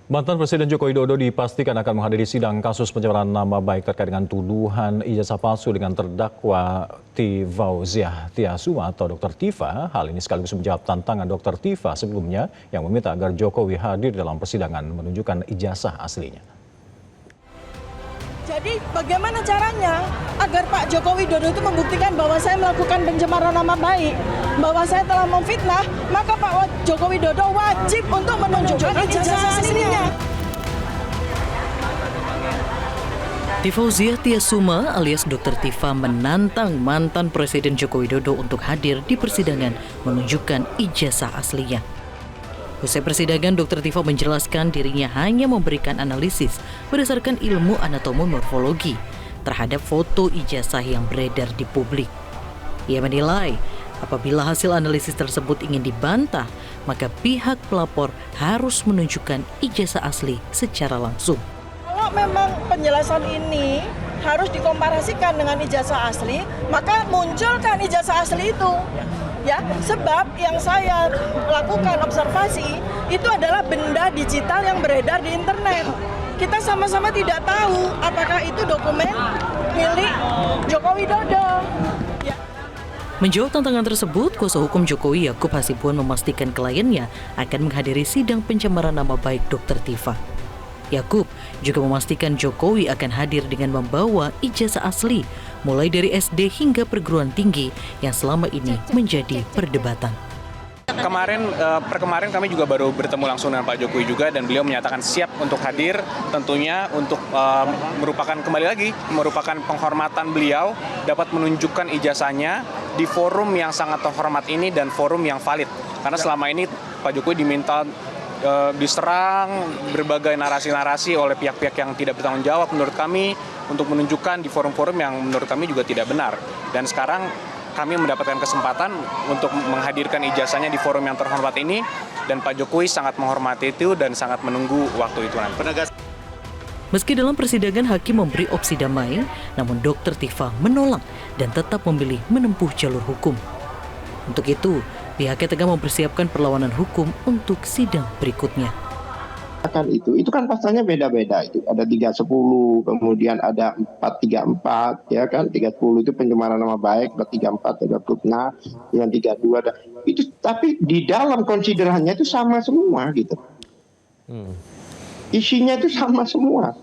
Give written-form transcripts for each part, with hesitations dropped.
Mantan Presiden Joko Widodo dipastikan akan menghadiri sidang kasus pencemaran nama baik terkait dengan tuduhan ijazah palsu dengan terdakwa Tifauziah Tiasuma atau Dr. Tifa. Hal ini sekaligus menjawab tantangan Dr. Tifa sebelumnya yang meminta agar Jokowi hadir dalam persidangan menunjukkan ijazah aslinya. Jadi bagaimana caranya agar Pak Joko Widodo itu membuktikan bahwa saya melakukan pencemaran nama baik, bahwa saya telah memfitnah, maka Pak Joko Widodo wajib untuk menunjukkan ijazah aslinya. Tifauziah Tiasuma alias Dr. Tifa menantang mantan Presiden Joko Widodo untuk hadir di persidangan menunjukkan ijazah aslinya. Usai persidangan, Dr. Tifa menjelaskan dirinya hanya memberikan analisis berdasarkan ilmu anatomi morfologi terhadap foto ijazah yang beredar di publik. Ia menilai apabila hasil analisis tersebut ingin dibantah, maka pihak pelapor harus menunjukkan ijazah asli secara langsung. Kalau memang penjelasan ini harus dikomparasikan dengan ijazah asli, maka munculkan ijazah asli itu. Ya, sebab yang saya lakukan observasi itu adalah benda digital yang beredar di internet. Kita sama-sama tidak tahu apakah itu dokumen milik Joko Widodo. Ya. Menjawab tantangan tersebut, kuasa hukum Jokowi Yakub Hasibuan memastikan kliennya akan menghadiri sidang pencemaran nama baik Dr. Tifa. Yakub juga memastikan Jokowi akan hadir dengan membawa ijazah asli, mulai dari SD hingga perguruan tinggi yang selama ini menjadi perdebatan. Kemarin kami juga baru bertemu langsung dengan Pak Jokowi juga, dan beliau menyatakan siap untuk hadir, tentunya untuk merupakan penghormatan beliau dapat menunjukkan ijazahnya di forum yang sangat terhormat ini dan forum yang valid. Karena selama ini Pak Jokowi diminta diserang berbagai narasi-narasi oleh pihak-pihak yang tidak bertanggung jawab menurut kami untuk menunjukkan di forum-forum yang menurut kami juga tidak benar. Dan sekarang kami mendapatkan kesempatan untuk menghadirkan ijazahnya di forum yang terhormat ini, dan Pak Jokowi sangat menghormati itu dan sangat menunggu waktu itu nanti. Meski dalam persidangan hakim memberi opsi damai, namun Dr. Tifa menolak dan tetap memilih menempuh jalur hukum. Untuk itu, pihaknya tengah mempersiapkan perlawanan hukum untuk sidang berikutnya. Itu kan pasalnya beda-beda, itu ada 310, kemudian ada 434, ya kan, 310 itu pencemaran nama baik, 434 ada fitnah, yang 32 ada itu, tapi di dalam konsiderannya itu sama semua gitu. Isinya itu sama semua.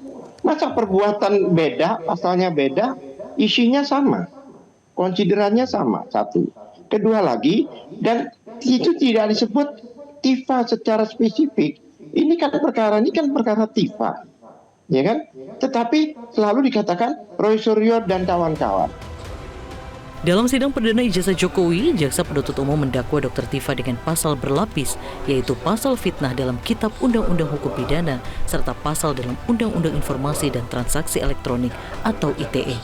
Masa perbuatan beda, pasalnya beda, isinya sama, konsiderannya sama, satu. Kedua lagi, dan itu tidak disebut Tifa secara spesifik. Ini kan perkara Tifa, ya kan? Tetapi selalu dikatakan Roy Suryo dan kawan-kawan. Dalam sidang perdana ijazah Jokowi, jaksa penuntut umum mendakwa Dr. Tifa dengan pasal berlapis, yaitu pasal fitnah dalam Kitab Undang-Undang Hukum Pidana serta pasal dalam Undang-Undang Informasi dan Transaksi Elektronik atau ITE.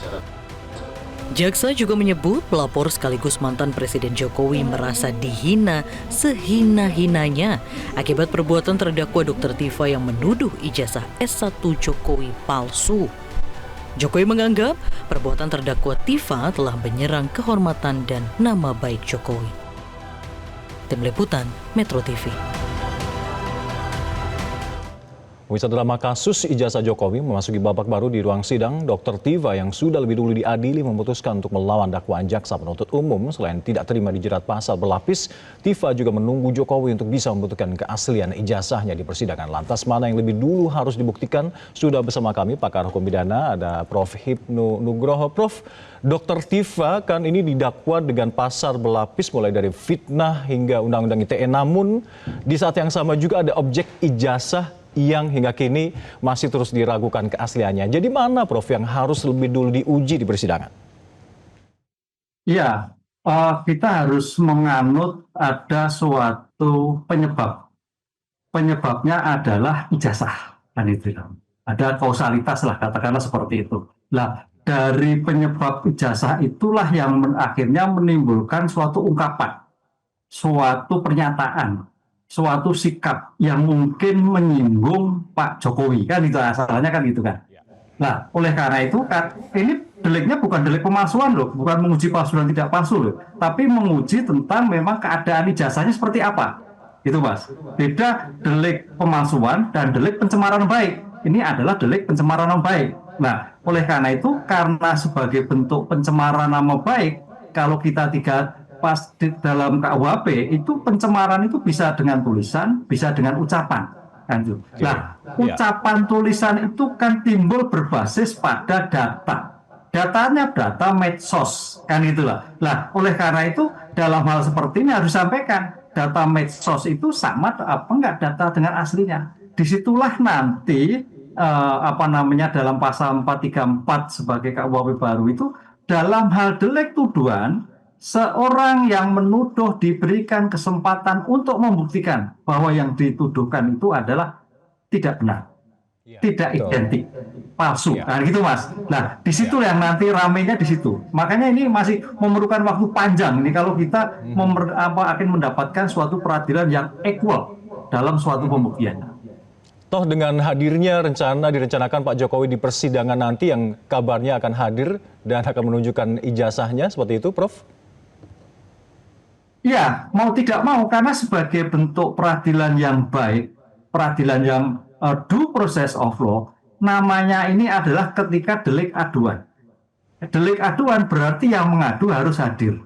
Jaksa juga menyebut pelapor sekaligus mantan Presiden Jokowi merasa dihina sehina-hinanya akibat perbuatan terdakwa Dr. Tifa yang menuduh ijazah S1 Jokowi palsu. Jokowi menganggap perbuatan terdakwa Tifa telah menyerang kehormatan dan nama baik Jokowi. Tim Liputan Metro TV. Pemirsa, drama kasus ijazah Jokowi memasuki babak baru di ruang sidang. Dr. Tifa yang sudah lebih dulu diadili memutuskan untuk melawan dakwaan jaksa penuntut umum. Selain tidak terima dijerat pasal berlapis, Tifa juga menunggu Jokowi untuk bisa membuktikan keaslian ijazahnya di persidangan. Lantas mana yang lebih dulu harus dibuktikan? Sudah bersama kami pakar hukum pidana, ada Prof. Hipnu Nugroho. Prof, Dr. Tifa kan ini didakwa dengan pasal berlapis mulai dari fitnah hingga Undang-Undang ITE. Namun di saat yang sama juga ada objek ijazah yang hingga kini masih terus diragukan keasliannya. Jadi mana, Prof, yang harus lebih dulu diuji di persidangan? Ya, kita harus menganut ada suatu penyebab. Penyebabnya adalah ijazah, kan itu. Ada kausalitas lah, katakanlah seperti itu. Nah, dari penyebab ijazah itulah yang akhirnya menimbulkan suatu ungkapan, suatu pernyataan, suatu sikap yang mungkin menyinggung Pak Jokowi, kan itu asalnya kan gitu kan. Nah, oleh karena itu kan ini deliknya bukan delik pemalsuan loh, bukan menguji palsu dan tidak palsu loh, tapi menguji tentang memang keadaan ijazahnya seperti apa. Itu Mas. Beda delik pemalsuan dan delik pencemaran nama baik. Ini adalah delik pencemaran nama baik. Nah, oleh karena itu, karena sebagai bentuk pencemaran nama baik, kalau kita pas di dalam KUHP itu pencemaran itu bisa dengan tulisan, bisa dengan ucapan. Kan itu. Nah, ucapan tulisan itu kan timbul berbasis pada data. Datanya data medsos, kan itulah. Nah, oleh karena itu dalam hal seperti ini harus disampaikan data medsos itu sama apa enggak data dengan aslinya. Disitulah nanti dalam pasal 434 sebagai KUHP baru itu dalam hal delik tuduhan seorang yang menuduh diberikan kesempatan untuk membuktikan bahwa yang dituduhkan itu adalah tidak benar, tidak identik, palsu. Nah, gitu Mas. Nah, di situ yang nanti ramenya di situ. Makanya ini masih memerlukan waktu panjang ini kalau kita akan mendapatkan suatu peradilan yang equal dalam suatu pembuktian. Toh dengan hadirnya direncanakan Pak Jokowi di persidangan nanti yang kabarnya akan hadir dan akan menunjukkan ijazahnya seperti itu, Prof? Ya, mau tidak mau karena sebagai bentuk peradilan yang baik, peradilan yang due process of law, namanya ini adalah ketika delik aduan. Delik aduan berarti yang mengadu harus hadir,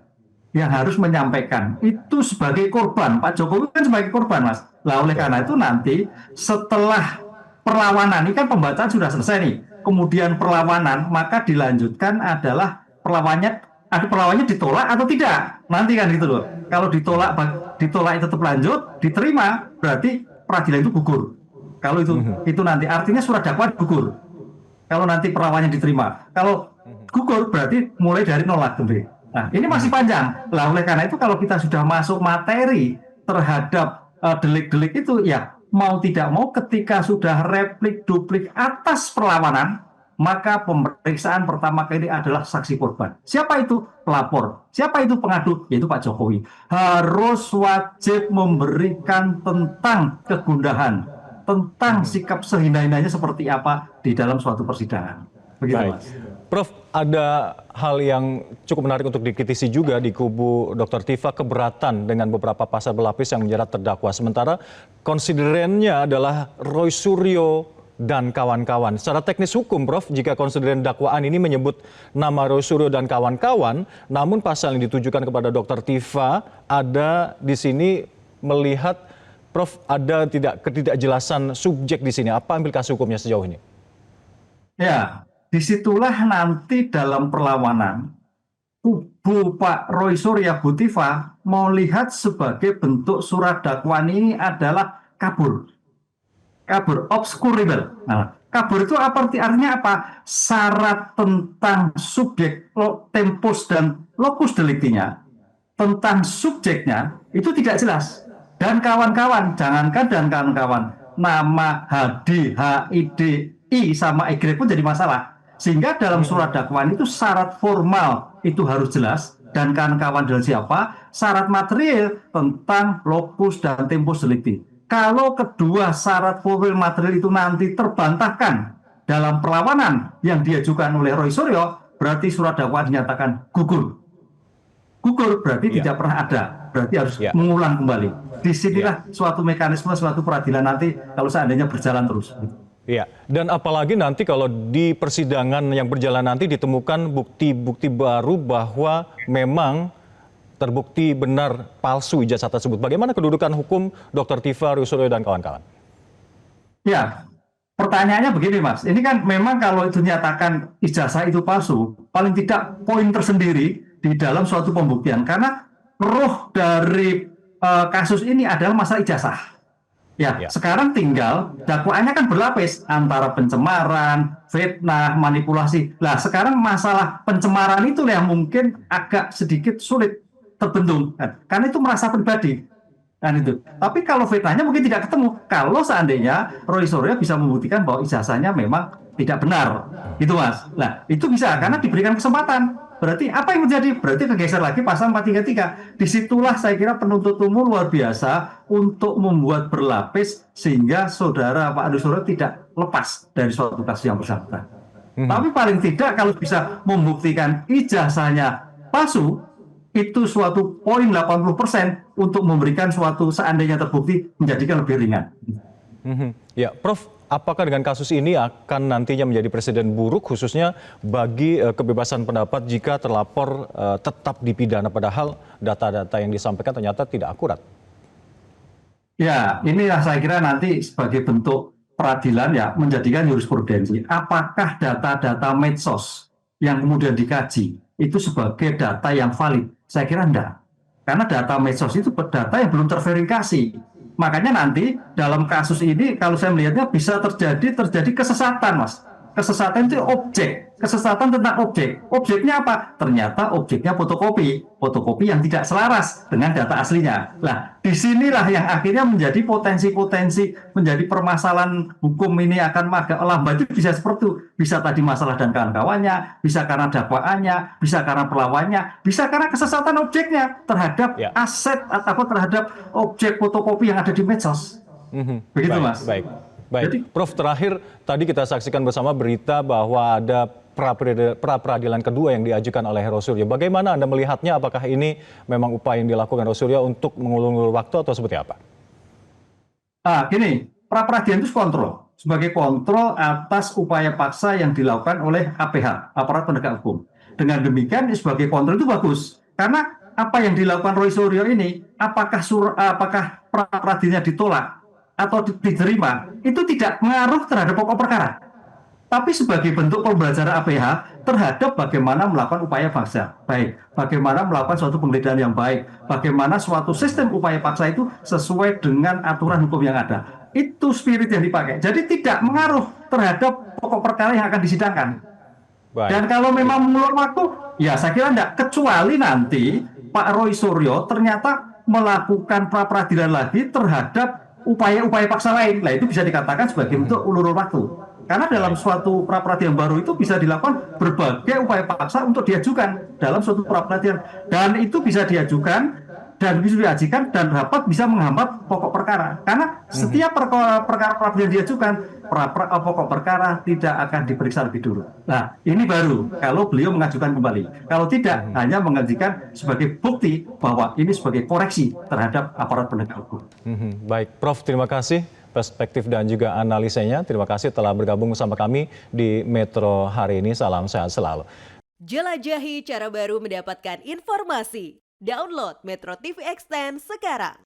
yang harus menyampaikan. Itu sebagai korban, Pak Jokowi kan sebagai korban, Mas. Nah, oleh karena itu nanti setelah perlawanan, ini kan pembacaan sudah selesai nih, kemudian perlawanan, maka dilanjutkan adalah perlawannya ditolak atau tidak. Nanti kan gitu loh. Kalau ditolak tetap lanjut, diterima, berarti peradilan itu gugur. Kalau itu nanti artinya surat dakwaan gugur. Kalau nanti perlawannya diterima. Kalau gugur berarti mulai dari nol lagi. Nah, ini masih panjang. Lah, oleh karena itu kalau kita sudah masuk materi terhadap delik-delik itu, ya mau tidak mau ketika sudah replik duplik atas perlawanan, maka pemeriksaan pertama kali adalah saksi korban. Siapa itu? Pelapor. Siapa itu pengadu? Yaitu Pak Jokowi. Harus wajib memberikan tentang kegundahan, tentang sikap sehina-hinanya seperti apa di dalam suatu persidangan. Begitu, Baik. Mas. Prof, ada hal yang cukup menarik untuk dikritisi juga di kubu Dr. Tifa, keberatan dengan beberapa pasal berlapis yang menjerat terdakwa. Sementara konsiderannya adalah Roy Suryo dan kawan-kawan. Secara teknis hukum, Prof, jika konsideran dakwaan ini menyebut nama Roy Suryo dan kawan-kawan, namun pasal yang ditujukan kepada Dr. Tifa ada di sini melihat, Prof, ada ketidakjelasan subjek di sini. Apa implikasi hukumnya sejauh ini? Ya, disitulah nanti dalam perlawanan kubu Pak Roy Suryo Bu Tifa mau lihat sebagai bentuk surat dakwaan ini adalah kabur, obscurable. Nah, kabur itu artinya apa? Syarat tentang subjek, tempus dan locus delictinya, tentang subjeknya itu tidak jelas. Dan kawan-kawan, jangankan dan kawan-kawan, nama HD, HID, I sama Y pun jadi masalah. Sehingga dalam surat dakwaan itu syarat formal itu harus jelas, dan kawan-kawan dan siapa, syarat material tentang locus dan tempus delicti. Kalau kedua syarat formal material itu nanti terbantahkan dalam perlawanan yang diajukan oleh Roy Suryo, berarti surat dakwaan dinyatakan gugur. Gugur berarti tidak pernah ada, berarti harus mengulang kembali. Disinilah suatu mekanisme, suatu peradilan nanti kalau seandainya berjalan terus. Iya, dan apalagi nanti kalau di persidangan yang berjalan nanti ditemukan bukti-bukti baru bahwa memang terbukti benar palsu ijazah tersebut. Bagaimana kedudukan hukum Dr. Tifa, Roy Suryo dan kawan-kawan? Ya, pertanyaannya begini Mas, ini kan memang kalau itu dinyatakan ijazah itu palsu, paling tidak poin tersendiri di dalam suatu pembuktian. Karena roh dari kasus ini adalah masalah ijazah. Ya, sekarang tinggal dakwaannya kan berlapis antara pencemaran, fitnah, manipulasi. Nah, sekarang masalah pencemaran itu yang mungkin agak sedikit sulit terbendung, kan? Karena itu merasa pribadi, kan itu. Tapi kalau fitnahnya mungkin tidak ketemu. Kalau seandainya Roy Suryo bisa membuktikan bahwa ijazahnya memang tidak benar, gitu Mas. Nah, itu bisa karena diberikan kesempatan. Berarti apa yang terjadi? Berarti kegeser lagi pasal 433. Disitulah saya kira penuntut umum luar biasa untuk membuat berlapis sehingga saudara Pak Roy Suryo tidak lepas dari suatu kasus yang bersangkutan. Tapi paling tidak kalau bisa membuktikan ijazahnya palsu, itu suatu poin 80% untuk memberikan suatu seandainya terbukti menjadikan lebih ringan. Ya, Prof, apakah dengan kasus ini akan nantinya menjadi presiden buruk khususnya bagi kebebasan pendapat jika terlapor tetap dipidana padahal data-data yang disampaikan ternyata tidak akurat? Ya, inilah saya kira nanti sebagai bentuk peradilan ya menjadikan jurisprudensi. Apakah data-data medsos yang kemudian dikaji itu sebagai data yang valid? Saya kira enggak. Karena data medsos itu data yang belum terverifikasi. Makanya nanti dalam kasus ini kalau saya melihatnya bisa terjadi kesesatan, Mas. Kesesatan itu objek, kesesatan tentang objek. Objeknya apa? Ternyata objeknya fotokopi yang tidak selaras dengan data aslinya. Nah, disinilah yang akhirnya menjadi potensi-potensi menjadi permasalahan hukum ini akan agak lambat. Itu bisa seperti itu. Bisa tadi masalah dan kawan-kawannya, bisa karena dakwaannya, bisa karena perlawannya, bisa karena kesesatan objeknya terhadap aset atau terhadap objek fotokopi yang ada di medsos. Begitu, Mas. Baik. Jadi, Prof, terakhir tadi kita saksikan bersama berita bahwa ada pra-peradilan kedua yang diajukan oleh Hero Suryo. Bagaimana Anda melihatnya? Apakah ini memang upaya yang dilakukan Hero Suryo untuk mengulur-ulur waktu atau seperti apa? Gini, pra-peradilan itu kontrol. Sebagai kontrol atas upaya paksa yang dilakukan oleh APH, aparat penegak hukum. Dengan demikian sebagai kontrol itu bagus. Karena apa yang dilakukan Roy Suryo ini, apakah pra-peradilannya ditolak atau diterima, itu tidak mengaruh terhadap pokok perkara. Tapi sebagai bentuk pembelajaran APH terhadap bagaimana melakukan upaya paksa. Baik, bagaimana melakukan suatu penggeledahan yang baik, bagaimana suatu sistem upaya paksa itu sesuai dengan aturan hukum yang ada. Itu spirit yang dipakai. Jadi tidak mengaruh terhadap pokok perkara yang akan disidangkan. Baik. Dan kalau memang mengulur waktu, ya saya kira tidak. Kecuali nanti Pak Roy Suryo ternyata melakukan pra-peradilan lagi terhadap upaya-upaya paksa lain. Nah, itu bisa dikatakan sebagai bentuk ulur waktu. Karena dalam suatu pra-peradilan baru itu bisa dilakukan berbagai upaya paksa untuk diajukan dalam suatu pra-peradilan. Dan itu bisa diajukan dan bisa diajukan dan dapat bisa menghambat pokok perkara. Karena setiap perkara pra-peradilan diajukan, pokok perkara tidak akan diperiksa lebih dulu. Nah, ini baru kalau beliau mengajukan kembali. Kalau tidak, hanya mengajukan sebagai bukti bahwa ini sebagai koreksi terhadap aparat penegak hukum. Baik, Prof, terima kasih perspektif dan juga analisanya. Terima kasih telah bergabung bersama kami di Metro hari ini. Salam sehat selalu. Jelajahi cara baru mendapatkan informasi. Download Metro TV Extend sekarang.